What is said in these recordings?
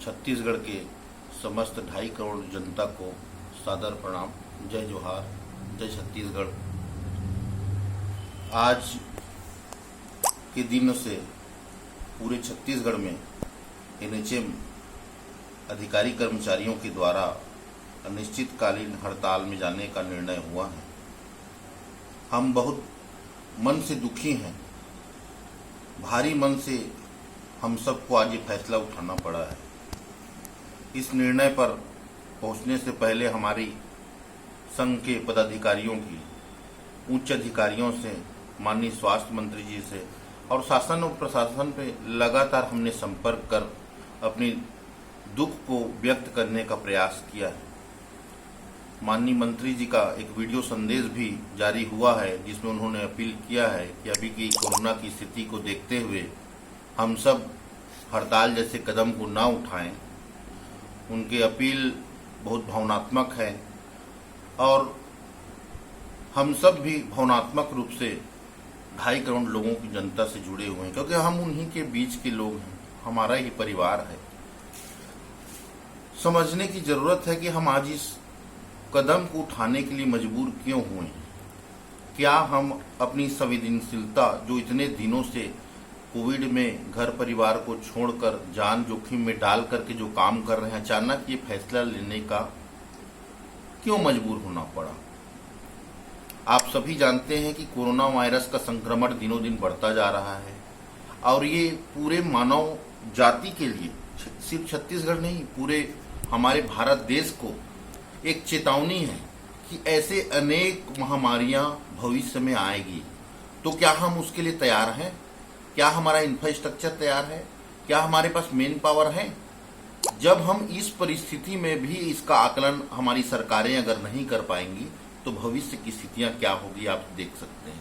छत्तीसगढ़ के समस्त 2.5 करोड़ जनता को सादर प्रणाम। जय जोहार, जय छत्तीसगढ़। आज के दिन से पूरे छत्तीसगढ़ में एनएचएम अधिकारी कर्मचारियों के द्वारा अनिश्चितकालीन हड़ताल में जाने का निर्णय हुआ है। हम बहुत मन से दुखी हैं, भारी मन से हम सबको आज ये फैसला उठाना पड़ा है। इस निर्णय पर पहुंचने से पहले हमारी संघ के पदाधिकारियों की, उच्च अधिकारियों से, माननीय स्वास्थ्य मंत्री जी से और शासन और प्रशासन पे लगातार हमने संपर्क कर अपनी दुख को व्यक्त करने का प्रयास किया है। माननीय मंत्री जी का एक वीडियो संदेश भी जारी हुआ है जिसमें उन्होंने अपील किया है कि अभी की कोरोना की स्थिति को देखते हुए हम सब हड़ताल जैसे कदम को ना उठाएं। उनकी अपील बहुत भावनात्मक है और हम सब भी भावनात्मक रूप से 2.5 करोड़ लोगों की जनता से जुड़े हुए हैं, क्योंकि हम उन्हीं के बीच के लोग हैं, हमारा ही परिवार है। समझने की जरूरत है कि हम आज इस कदम को उठाने के लिए मजबूर क्यों हुए हैं। क्या हम अपनी संवेदनशीलता जो इतने दिनों से कोविड में घर परिवार को छोड़कर जान जोखिम में डाल करके जो काम कर रहे हैं, अचानक ये फैसला लेने का क्यों मजबूर होना पड़ा। आप सभी जानते हैं कि कोरोना वायरस का संक्रमण दिनों दिन बढ़ता जा रहा है और ये पूरे मानव जाति के लिए, सिर्फ छत्तीसगढ़ नहीं, पूरे हमारे भारत देश को एक चेतावनी है कि ऐसे अनेक महामारियां भविष्य में आएगी। तो क्या हम उसके लिए तैयार हैं? क्या हमारा इंफ्रास्ट्रक्चर तैयार है? क्या हमारे पास मेन पावर है? जब हम इस परिस्थिति में भी इसका आकलन हमारी सरकारें अगर नहीं कर पाएंगी तो भविष्य की स्थितियां क्या होगी आप देख सकते हैं।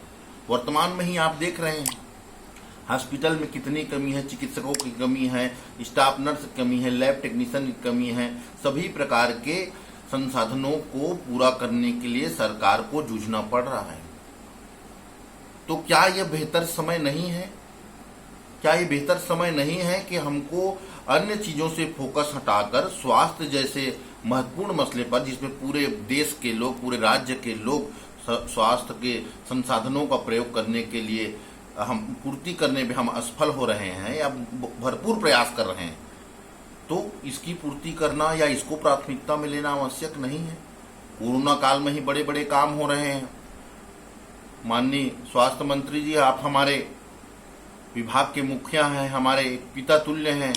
वर्तमान में ही आप देख रहे हैं हॉस्पिटल में कितनी कमी है, चिकित्सकों की कमी है, स्टाफ नर्स की कमी है, लैब टेक्नीशियन की कमी है। सभी प्रकार के संसाधनों को पूरा करने के लिए सरकार को जूझना पड़ रहा है। तो क्या यह बेहतर समय नहीं है? क्या ये बेहतर समय नहीं है कि हमको अन्य चीजों से फोकस हटाकर स्वास्थ्य जैसे महत्वपूर्ण मसले पर, जिसमें पूरे देश के लोग, पूरे राज्य के लोग स्वास्थ्य के संसाधनों का प्रयोग करने के लिए हम पूर्ति करने में हम असफल हो रहे हैं या भरपूर प्रयास कर रहे हैं, तो इसकी पूर्ति करना या इसको प्राथमिकता में लेना आवश्यक नहीं है। कोरोना काल में ही बड़े बड़े काम हो रहे हैं। माननीय स्वास्थ्य मंत्री जी, आप हमारे विभाग के मुखिया हैं, हमारे पिता तुल्य हैं,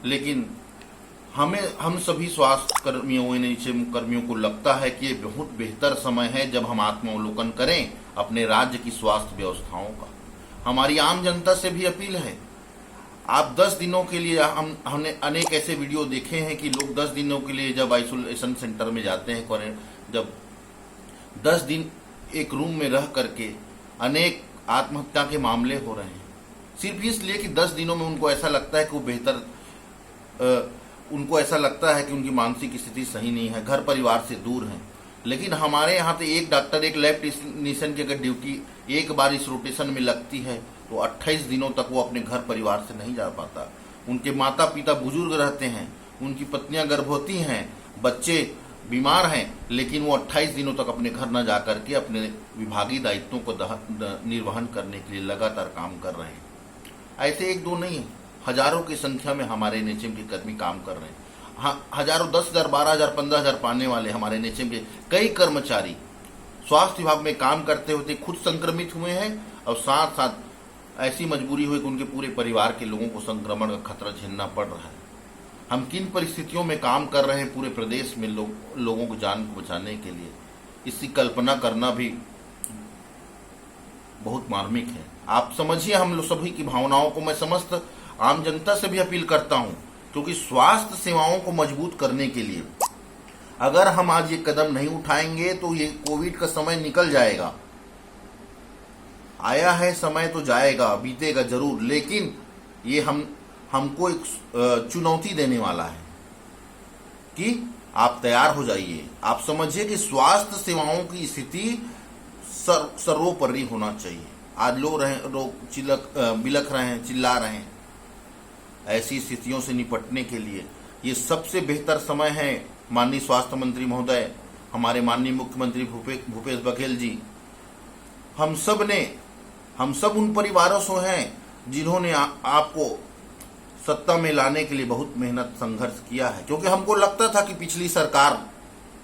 लेकिन हम सभी स्वास्थ्य कर्मियों, एनएचएम कर्मियों को लगता है कि ये बहुत बेहतर समय है जब हम आत्मावलोकन करें अपने राज्य की स्वास्थ्य व्यवस्थाओं का। हमारी आम जनता से भी अपील है, आप 10 दिनों के लिए, हमने अनेक ऐसे वीडियो देखे हैं कि लोग 10 दिनों के लिए जब आइसोलेशन सेंटर में जाते हैं, जब 10 दिन एक रूम में रह करके अनेक आत्महत्या के मामले हो रहे हैं, सिर्फ इसलिए कि 10 दिनों में उनको ऐसा लगता है कि वो उनको ऐसा लगता है कि उनकी मानसिक स्थिति सही नहीं है, घर परिवार से दूर हैं। लेकिन हमारे यहाँ तो एक डॉक्टर, एक लैब टेक्नीशियन की अगर ड्यूटी एक बार इस रोटेशन में लगती है तो 28 दिनों तक वो अपने घर परिवार से नहीं जा पाता। उनके माता पिता बुजुर्ग रहते हैं, उनकी पत्नियां गर्भवती हैं, बच्चे बीमार हैं, लेकिन वो 28 दिनों तक अपने घर न जाकर के अपने विभागीय दायित्वों को निर्वहन करने के लिए लगातार काम कर रहे हैं। ऐसे एक दो नहीं, हजारों की संख्या में हमारे एनएचएम के कर्मी काम कर रहे हैं। हाँ, हजारों, 10,000, 12,000, 15,000 पाने वाले हमारे एनएचएम के कई कर्मचारी स्वास्थ्य विभाग में काम करते होते खुद संक्रमित हुए हैं और साथ साथ ऐसी मजबूरी हुई कि उनके पूरे परिवार के लोगों को संक्रमण का खतरा झेलना पड़ रहा है। हम किन परिस्थितियों में काम कर रहे हैं पूरे प्रदेश में लोगों को जान को बचाने के लिए, इसकी कल्पना करना भी बहुत मार्मिक है। आप समझिए हम लोग सभी की भावनाओं को। मैं समस्त आम जनता से भी अपील करता हूं, क्योंकि स्वास्थ्य सेवाओं को मजबूत करने के लिए अगर हम आज ये कदम नहीं उठाएंगे तो ये कोविड का समय निकल जाएगा। आया है समय तो जाएगा, बीतेगा जरूर, लेकिन ये हमको एक चुनौती देने वाला है कि आप तैयार हो जाइए। आप समझिए कि स्वास्थ्य सेवाओं की स्थिति सर्वोपरि होना चाहिए। आज लोग बिलख रहे हैं, चिल्ला रहे हैं, ऐसी स्थितियों से निपटने के लिए ये सबसे बेहतर समय है। माननीय स्वास्थ्य मंत्री महोदय, हमारे माननीय मुख्यमंत्री भूपेश बघेल जी, हम सब उन परिवारों से हैं जिन्होंने आपको सत्ता में लाने के लिए बहुत मेहनत संघर्ष किया है, क्योंकि हमको लगता था कि पिछली सरकार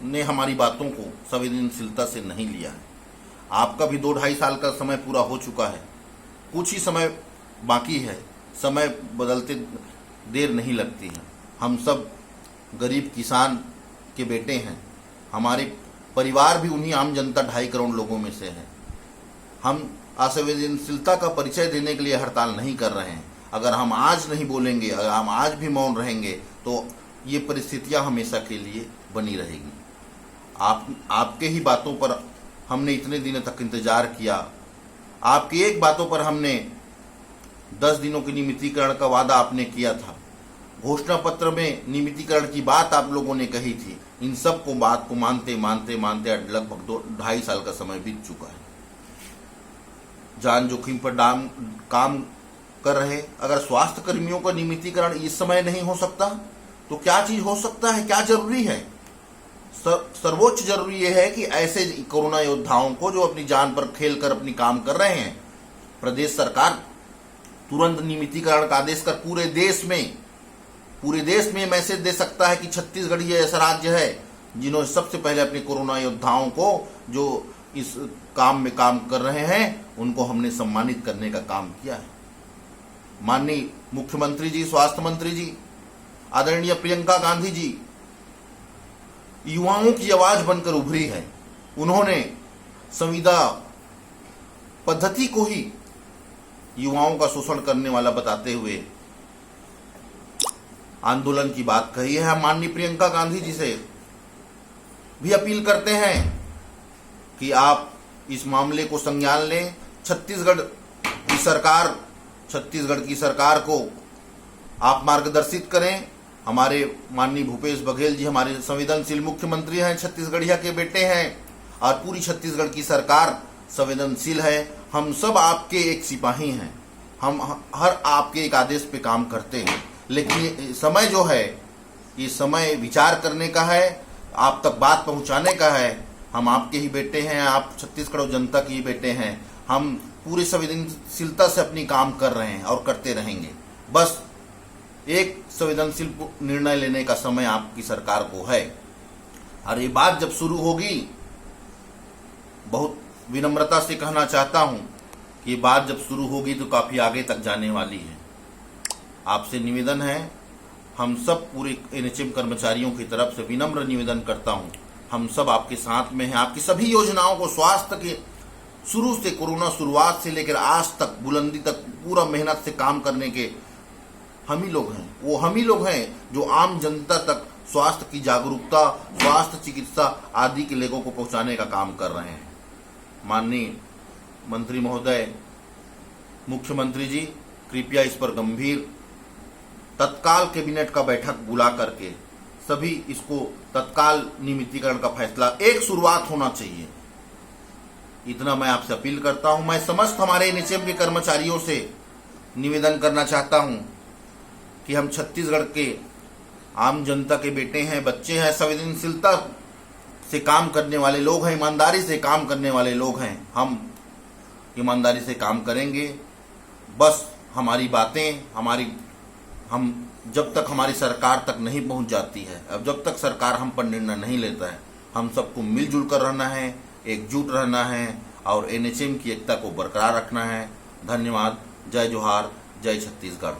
ने हमारी बातों को संवेदनशीलता से नहीं लिया है। आपका भी 2-2.5 साल का समय पूरा हो चुका है, कुछ ही समय बाकी है, समय बदलते देर नहीं लगती है। हम सब गरीब किसान के बेटे हैं, हमारे परिवार भी उन्हीं आम जनता 2.5 करोड़ लोगों में से है। हम असंवेदनशीलता का परिचय देने के लिए हड़ताल नहीं कर रहे हैं। अगर हम आज नहीं बोलेंगे, अगर हम आज भी मौन रहेंगे तो ये परिस्थितियां हमेशा के लिए बनी रहेगी। आपके ही बातों पर हमने इतने दिनों तक इंतजार किया, आपकी एक बातों पर हमने 10 दिनों के नियमितीकरण का वादा आपने किया था, घोषणा पत्र में नियमितीकरण की बात आप लोगों ने कही थी। इन सब को बात को मानते लगभग 2.5 साल का समय बीत चुका है। जान जोखिम पर काम कर रहे अगर स्वास्थ्य कर्मियों का नियमितीकरण इस समय नहीं हो सकता तो क्या चीज हो सकता है, क्या जरूरी है? सर्वोच्च जरूरी यह है कि ऐसे कोरोना योद्धाओं को जो अपनी जान पर खेलकर अपनी काम कर रहे हैं, प्रदेश सरकार तुरंत नियमितीकरण का आदेश कर पूरे देश में मैसेज दे सकता है कि छत्तीसगढ़ ये ऐसा राज्य है जिन्होंने सबसे पहले अपने कोरोना योद्धाओं को जो इस काम में काम कर रहे हैं उनको हमने सम्मानित करने का काम किया है। माननीय मुख्यमंत्री जी, स्वास्थ्य मंत्री जी, आदरणीय प्रियंका गांधी जी युवाओं की आवाज बनकर उभरी है। उन्होंने संविदा पद्धति को ही युवाओं का शोषण करने वाला बताते हुए आंदोलन की बात कही है। हम माननीय प्रियंका गांधी जी से भी अपील करते हैं कि आप इस मामले को संज्ञान लें। छत्तीसगढ़ की सरकार को आप मार्गदर्शित करें। हमारे माननीय भूपेश बघेल जी हमारे संवेदनशील मुख्यमंत्री हैं, छत्तीसगढ़िया के बेटे हैं और पूरी छत्तीसगढ़ की सरकार संवेदनशील है। हम सब आपके एक सिपाही हैं, हम हर आपके एक आदेश पे काम करते हैं, लेकिन ये समय जो है ये समय विचार करने का है, आप तक बात पहुंचाने का है। हम आपके ही बेटे हैं, आप छत्तीसगढ़ जनता के ही बेटे हैं। हम पूरी संवेदनशीलता से अपनी काम कर रहे हैं और करते रहेंगे। बस एक संवेदनशील निर्णय लेने का समय आपकी सरकार को है। और ये बात जब शुरू होगी, बहुत विनम्रता से कहना चाहता हूं कि ये बात जब शुरू होगी तो काफी आगे तक जाने वाली है। आपसे निवेदन है, हम सब पूरे एनएचएम कर्मचारियों की तरफ से विनम्र निवेदन करता हूं, हम सब आपके साथ में हैं। आपकी सभी योजनाओं को स्वास्थ्य के शुरू से कोरोना शुरुआत से लेकर आज तक बुलंदी तक पूरा मेहनत से काम करने के हम ही लोग हैं। वो हम ही लोग हैं जो आम जनता तक स्वास्थ्य की जागरूकता, स्वास्थ्य चिकित्सा आदि के लोगों को पहुंचाने का काम कर रहे हैं। माननीय मंत्री महोदय, मुख्यमंत्री जी, कृपया इस पर गंभीर तत्काल कैबिनेट का बैठक बुला करके सभी इसको तत्काल नियमितीकरण का फैसला एक शुरुआत होना चाहिए, इतना मैं आपसे अपील करता हूं। मैं समस्त हमारे एनएचएम के कर्मचारियों से निवेदन करना चाहता हूं कि हम छत्तीसगढ़ के आम जनता के बेटे हैं, बच्चे हैं, संवेदनशीलता से काम करने वाले लोग हैं, ईमानदारी से काम करने वाले लोग हैं। हम ईमानदारी से काम करेंगे। बस हमारी बातें हम जब तक हमारी सरकार तक नहीं पहुंच जाती है, अब जब तक सरकार हम पर निर्णय नहीं लेता है, हम सबको मिलजुल कर रहना है, एकजुट रहना है और एनएचएम की एकता को बरकरार रखना है। धन्यवाद। जय जोहार, जय छत्तीसगढ़।